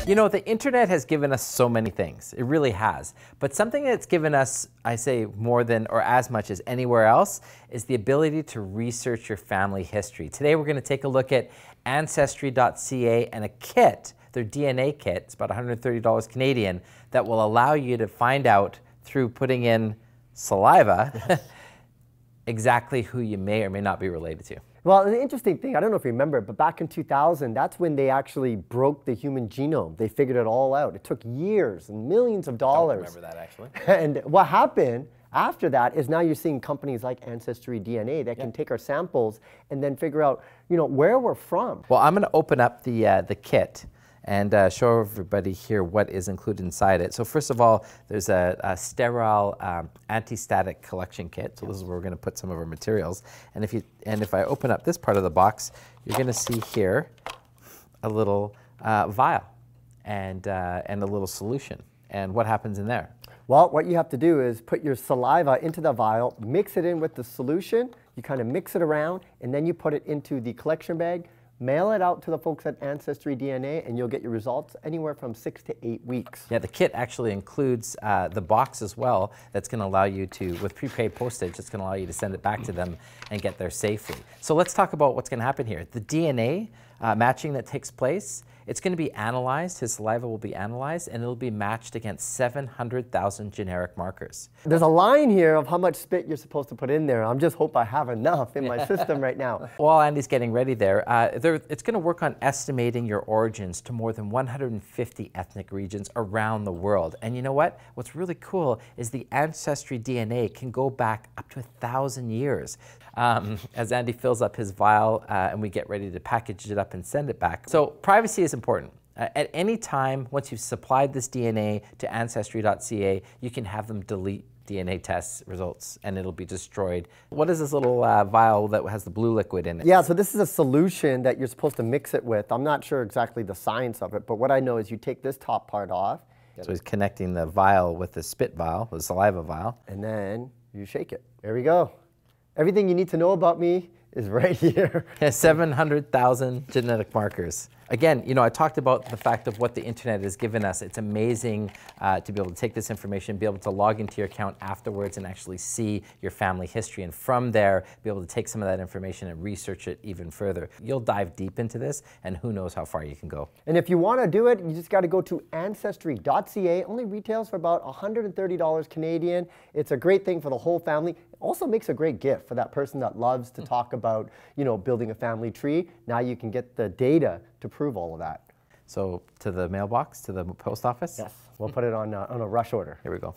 You know, the internet has given us so many things. It really has. But something that's given us, I say, more than or as much as anywhere else is the ability to research your family history. Today we're going to take a look at Ancestry.ca and a kit, their DNA kit. It's about $130 Canadian, that will allow you to find out through putting in saliva exactly who you may or may not be related to. Well, the interesting thing, I don't know if you remember, but back in 2000, that's when they actually broke the human genome. They figured it all out. It took years and millions of dollars. I don't remember that, actually. And what happened after that is now you're seeing companies like Ancestry DNA that can take our samples and then figure out, you know, where we're from. Well, I'm going to open up the kit and show everybody here what is included inside it. So first of all, there's a sterile anti-static collection kit. So this is where we're going to put some of our materials. And if I open up this part of the box, you're going to see here a little vial and a little solution. And what happens in there? Well, what you have to do is put your saliva into the vial, mix it in with the solution, you kind of mix it around, and then you put it into the collection bag, mail it out to the folks at Ancestry DNA, and you'll get your results anywhere from 6 to 8 weeks. Yeah, the kit actually includes the box as well. That's going to allow you to, with prepaid postage, it's going to allow you to send it back to them and get there safely. So let's talk about what's going to happen here. The DNA matching that takes place, it's going to be analyzed. His saliva will be analyzed, and it'll be matched against 700,000 generic markers. There's a line here of how much spit you're supposed to put in there. I'm just hope I have enough in my system right now. While Andy's getting ready there, it's going to work on estimating your origins to more than 150 ethnic regions around the world. And you know what? What's really cool is the Ancestry DNA can go back up to 1,000 years. As Andy fills up his vial and we get ready to package it up and send it back. So privacy is important. At any time, once you've supplied this DNA to Ancestry.ca, you can have them delete DNA test results and it'll be destroyed. What is this little vial that has the blue liquid in it? Yeah, so this is a solution that you're supposed to mix it with. I'm not sure exactly the science of it, but what I know is you take this top part off. So he's connecting the vial with the spit vial, the saliva vial. And then you shake it. There we go. Everything you need to know about me is right here. 700,000 genetic markers. Again, you know, I talked about the fact of what the internet has given us. It's amazing to be able to take this information, be able to log into your account afterwards and actually see your family history. And from there, be able to take some of that information and research it even further. You'll dive deep into this, and who knows how far you can go. And if you want to do it, you just got to go to Ancestry.ca. Only retails for about $130 Canadian. It's a great thing for the whole family. It also makes a great gift for that person that loves to talk about, you know, building a family tree. Now you can get the data to prove all of that. So to the mailbox, to the post office? Yes, we'll put it on a rush order. Here we go.